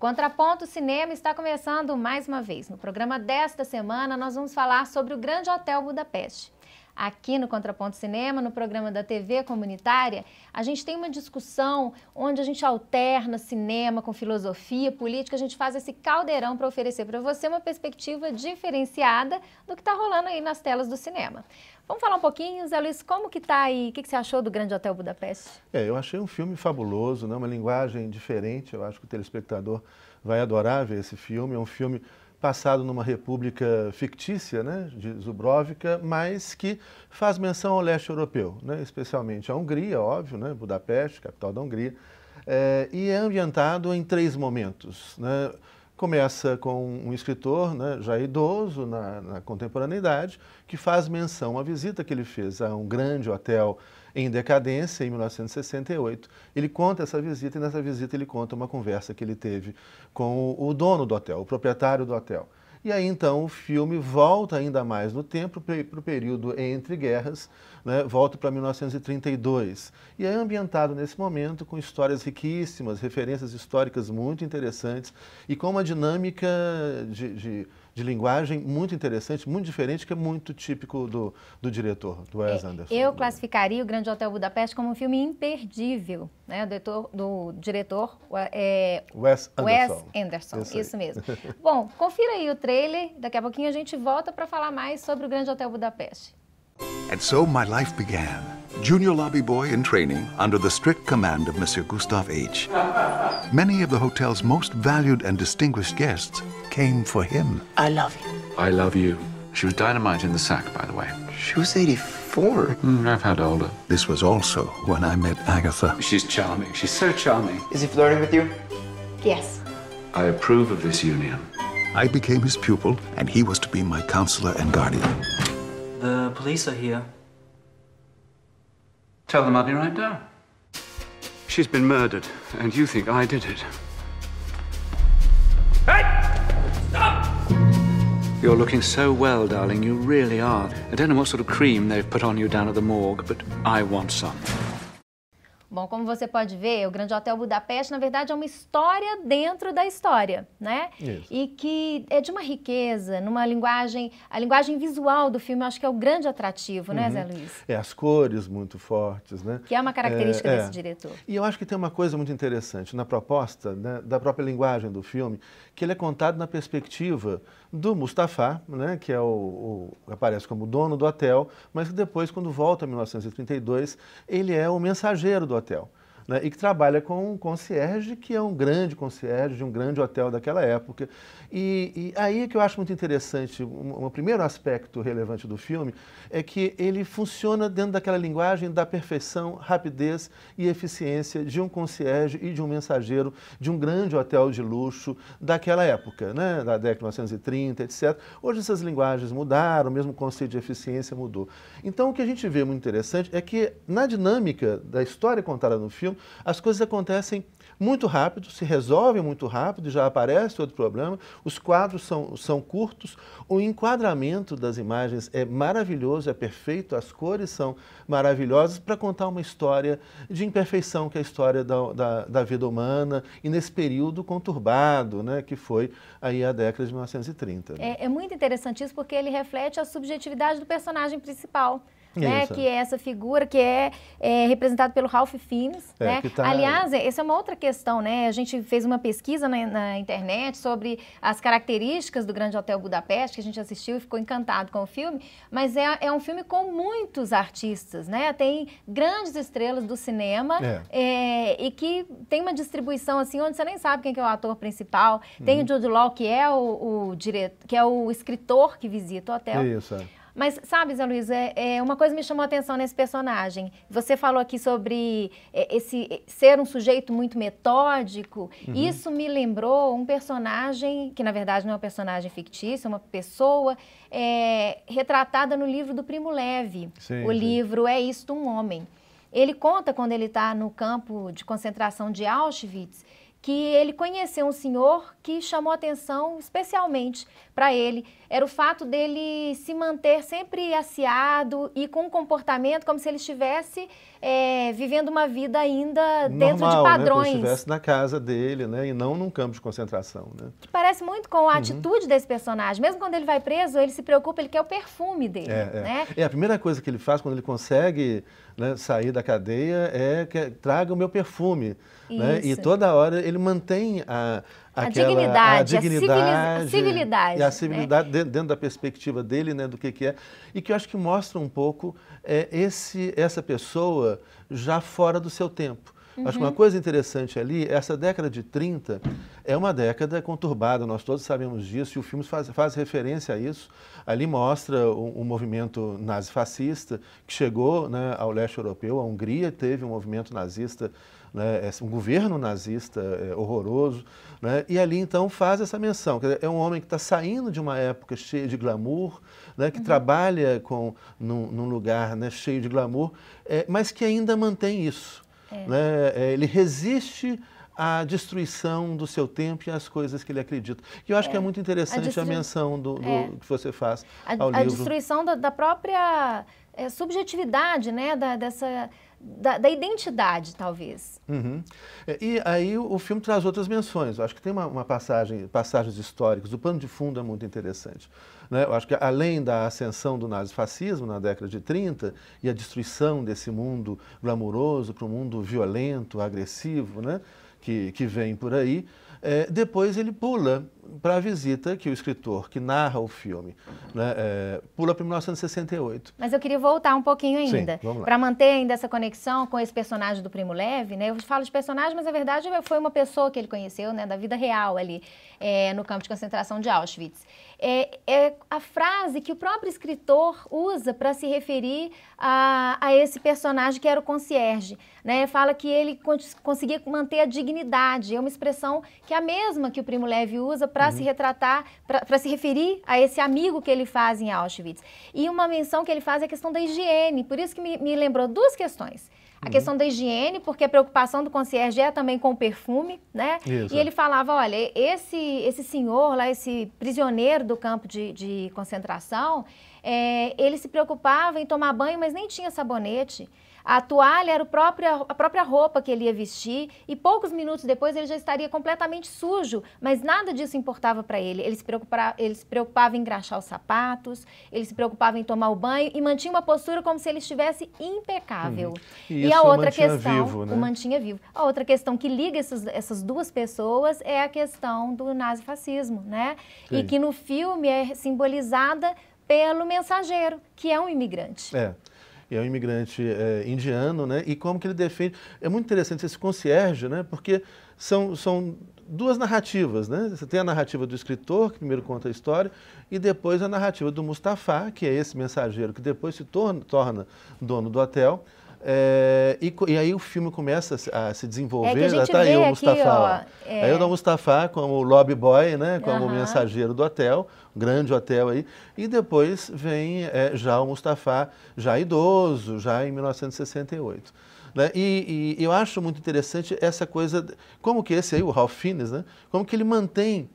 Contraponto Cinema está começando mais uma vez. No programa desta semana, nós vamos falar sobre o Grande Hotel Budapeste. Aqui no Contraponto Cinema, no programa da TV comunitária, a gente tem uma discussão onde a gente alterna cinema com filosofia, política, a gente faz esse caldeirão para oferecer para você uma perspectiva diferenciada do que está rolando aí nas telas do cinema. Vamos falar um pouquinho, Zé Luiz, como que está aí, o que você achou do Grande Hotel Budapeste? Eu achei um filme fabuloso, né? Uma linguagem diferente, eu acho que o telespectador vai adorar ver esse filme. É um filme passado numa república fictícia, né, de Dubrovka, mas que faz menção ao leste europeu, né, especialmente à Hungria, óbvio, né, Budapeste, capital da Hungria, e é ambientado em 3 momentos, né. Começa com um escritor, né, já idoso na contemporaneidade, que faz menção à visita que ele fez a um grande hotel em decadência em 1968. Ele conta essa visita e nessa visita ele conta uma conversa que ele teve com o dono do hotel, o proprietário do hotel. E aí então o filme volta ainda mais no tempo para o período entre guerras, né, volta para 1932. E é ambientado nesse momento com histórias riquíssimas, referências históricas muito interessantes e com uma dinâmica de linguagem muito interessante, muito diferente, que é muito típico do diretor, do Wes Anderson. Eu classificaria o Grande Hotel Budapeste como um filme imperdível, né? Do diretor Wes Anderson, isso mesmo. Bom, confira aí o trailer, daqui a pouquinho a gente volta para falar mais sobre o Grande Hotel Budapeste. And so my life began. Junior lobby boy in training under the strict command of Monsieur Gustav H. Many of the hotel's most valued and distinguished guests came for him. I love you. I love you. She was dynamite in the sack, by the way. She was 84. I've had older. This was also when I met Agatha. She's charming. She's so charming. Is he flirting with you? Yes. I approve of this union. I became his pupil, and he was to be my counselor and guardian. The police are here. Tell them I'll be right down. She's been murdered, and you think I did it. Hey! Stop! You're looking so well, darling. You really are. I don't know what sort of cream they've put on you down at the morgue, but I want some. Bom, como você pode ver, o Grande Hotel Budapeste, na verdade, é uma história dentro da história, né? Isso. E que é de uma riqueza, numa linguagem, a linguagem visual do filme, eu acho que é o grande atrativo, né, Zé Luiz? As cores muito fortes, né? Que é uma característica desse diretor. E eu acho que tem uma coisa muito interessante na proposta, né, da própria linguagem do filme, que ele é contado na perspectiva do Mustafa, né, que é aparece como dono do hotel, mas que depois, quando volta em 1932, ele é o mensageiro do hotel, né, e que trabalha com um concierge, que é um grande concierge de um grande hotel daquela época. E aí que eu acho muito interessante, um primeiro aspecto relevante do filme, é que ele funciona dentro daquela linguagem da perfeição, rapidez e eficiência de um concierge e de um mensageiro de um grande hotel de luxo daquela época, né, da década de 1930, etc. Hoje essas linguagens mudaram, mesmo o conceito de eficiência mudou. Então o que a gente vê muito interessante é que na dinâmica da história contada no filme, as coisas acontecem muito rápido, se resolvem muito rápido e já aparece outro problema. Os quadros são curtos, o enquadramento das imagens é maravilhoso, é perfeito, as cores são maravilhosas para contar uma história de imperfeição, que é a história da vida humana e nesse período conturbado, né, que foi aí a década de 1930. Né? É muito interessante isso porque ele reflete a subjetividade do personagem principal. Né, que é essa figura que é representada pelo Ralph Fiennes, né? Aliás, essa é uma outra questão, né? A gente fez uma pesquisa na internet sobre as características do Grande Hotel Budapeste, que a gente assistiu e ficou encantado com o filme, mas é um filme com muitos artistas, né? Tem grandes estrelas do cinema e que tem uma distribuição assim, onde você nem sabe quem que é o ator principal. Tem o Jude Law, que é o escritor que visita o hotel. Isso, Mas, sabe, Zé Luiz, uma coisa me chamou a atenção nesse personagem. Você falou aqui sobre esse ser um sujeito muito metódico. Isso me lembrou um personagem, que na verdade não é um personagem fictício, é uma pessoa retratada no livro do Primo Levi. O livro É Isto um Homem. Ele conta quando ele está no campo de concentração de Auschwitz, que ele conheceu um senhor que chamou atenção especialmente para ele. Era o fato dele se manter sempre aciado e com um comportamento como se ele estivesse vivendo uma vida ainda dentro de padrões. Né? Como se estivesse na casa dele, né? E não num campo de concentração. Né? Que parece muito com a atitude desse personagem. Mesmo quando ele vai preso, ele se preocupa, ele quer o perfume dele. Né? A primeira coisa que ele faz quando ele consegue, né, sair da cadeia é que traga o meu perfume. Né? E toda hora ele mantém a dignidade, a civilidade. E a civilidade, né? dentro da perspectiva dele, né, do que é. E que eu acho que mostra um pouco essa pessoa já fora do seu tempo. Acho que uma coisa interessante ali, essa década de 30 é uma década conturbada, nós todos sabemos disso, e o filme faz referência a isso. Ali mostra um movimento nazifascista que chegou, né, ao leste europeu, a Hungria teve um movimento nazista, né, um governo nazista horroroso, né, e ali então faz essa menção. Quer dizer, é um homem que está saindo de uma época cheia de glamour, né, que trabalha num lugar, né, cheio de glamour, mas que ainda mantém isso. Né? Ele resiste à destruição do seu tempo e às coisas que ele acredita. E eu acho que é muito interessante a menção que você faz ao livro. A destruição da própria subjetividade, né? Da identidade, talvez. E aí o filme traz outras menções. Eu acho que tem passagens históricas. O pano de fundo é muito interessante. Né? Eu acho que além da ascensão do nazifascismo na década de 30 e a destruição desse mundo glamuroso para um mundo violento, agressivo, né? que vem por aí, depois ele pula para a visita que o escritor que narra o filme, né, pula para 1968. Mas eu queria voltar um pouquinho ainda, para manter ainda essa conexão com esse personagem do Primo Levi, né? Eu falo de personagem, mas na verdade foi uma pessoa que ele conheceu, né, da vida real ali, no campo de concentração de Auschwitz. É a frase que o próprio escritor usa para se referir a esse personagem que era o concierge, né? Fala que ele conseguia manter a dignidade, é uma expressão que é a mesma que o Primo Levi usa para se retratar, para se referir a esse amigo que ele faz em Auschwitz. E uma menção que ele faz é a questão da higiene, por isso que me lembrou duas questões. A questão da higiene, porque a preocupação do concierge é também com o perfume, né? Isso. E ele falava, olha, esse senhor lá, esse prisioneiro do campo de concentração, ele se preocupava em tomar banho, mas nem tinha sabonete. A toalha era a própria roupa que ele ia vestir e poucos minutos depois ele já estaria completamente sujo, mas nada disso importava para ele. Ele se preocupava em engraxar os sapatos, ele se preocupava em tomar o banho e mantinha uma postura como se ele estivesse impecável. E a outra questão, vivo, né? O mantinha vivo. A outra questão que liga essas duas pessoas é a questão do nazifascismo, né? Sim. E que no filme é simbolizada pelo mensageiro, que é um imigrante. É um imigrante indiano, né? E como que ele defende... É muito interessante esse concierge, né? Porque são duas narrativas, né? Você tem a narrativa do escritor, que primeiro conta a história, e depois a narrativa do Mustafa, que é esse mensageiro que depois se torna dono do hotel. E aí o filme começa a se desenvolver, tá aí o Mustafa. Aí o Mustafa como o lobby boy, né, como o mensageiro do hotel, grande hotel aí, e depois vem já o Mustafa, já idoso, já em 1968. Né? E eu acho muito interessante essa coisa, como que esse aí, o Ralph Fiennes, né, como que ele mantém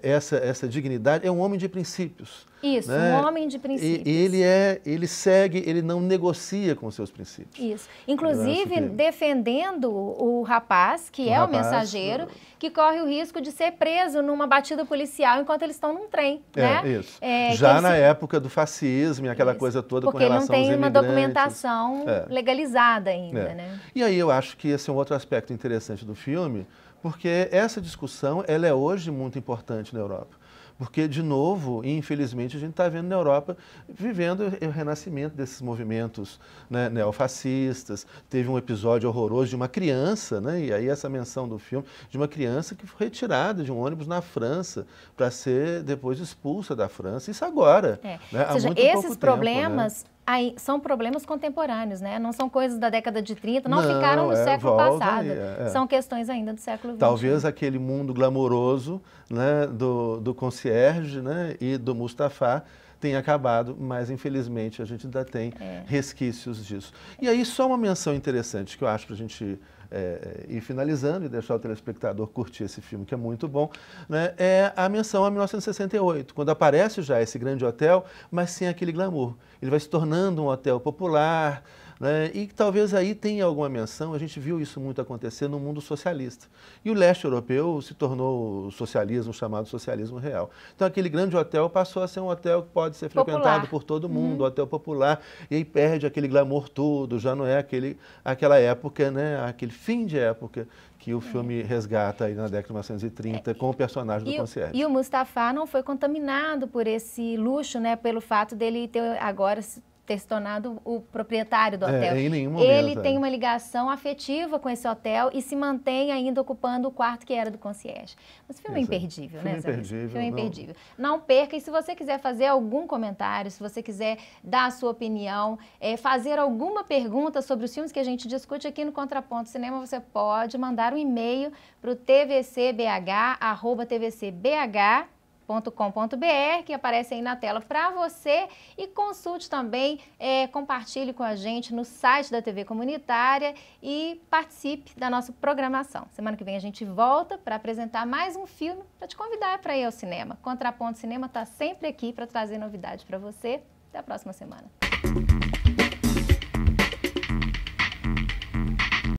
essa dignidade, é um homem de princípios. Isso, né? Um homem de princípios. E ele segue, ele não negocia com os seus princípios. Isso. Inclusive, defendendo o rapaz, que é o mensageiro, que corre o risco de ser preso numa batida policial enquanto eles estão num trem. Né? Isso. Já na época do fascismo e aquela coisa toda com relação aos imigrantes. Porque não tem uma documentação legalizada ainda. Né? E aí eu acho que esse é um outro aspecto interessante do filme, porque essa discussão ela é hoje muito importante na Europa. Porque, de novo, infelizmente, a gente está vendo na Europa, vivendo o renascimento desses movimentos, né, neofascistas. Teve um episódio horroroso de uma criança, né, e aí essa menção do filme, de uma criança que foi retirada de um ônibus na França para ser depois expulsa da França. Isso agora. Né, ou seja, esses problemas... Aí, são problemas contemporâneos, né? Não são coisas da década de 30, não ficaram no século passado. São questões ainda do século XX. Talvez aquele mundo glamouroso, né, do concierge, né, e do Mustafa tenha acabado, mas infelizmente a gente ainda tem resquícios disso. E aí só uma menção interessante que eu acho para a gente ir finalizando e deixar o telespectador curtir esse filme, que é muito bom, né, é a menção a 1968, quando aparece já esse grande hotel, mas sem aquele glamour. Ele vai se tornando um hotel popular, né, e talvez aí tenha alguma menção, a gente viu isso muito acontecer no mundo socialista. E o leste europeu se tornou o socialismo, chamado socialismo real. Então aquele grande hotel passou a ser um hotel que pode ser frequentado por todo mundo, hotel popular, e aí perde aquele glamour todo, já não é aquela época, né, aquele fim de época que o filme resgata aí na década de 1930 com o personagem do concierge. E o Mustafa não foi contaminado por esse luxo, né, pelo fato dele ter agora ter se tornado o proprietário do hotel. Em nenhum momento, ele tem uma ligação afetiva com esse hotel e se mantém ainda ocupando o quarto que era do concierge. Mas o filme é imperdível, né, Zé? Imperdível. O filme é imperdível. Não perca, e se você quiser fazer algum comentário, se você quiser dar a sua opinião, fazer alguma pergunta sobre os filmes que a gente discute aqui no Contraponto Cinema, você pode mandar um e-mail para o tvcbh@tvcbh.com.br, que aparece aí na tela para você, e consulte também, compartilhe com a gente no site da TV Comunitária e participe da nossa programação. Semana que vem a gente volta para apresentar mais um filme, para te convidar para ir ao cinema. Contraponto Cinema está sempre aqui para trazer novidades para você. Até a próxima semana.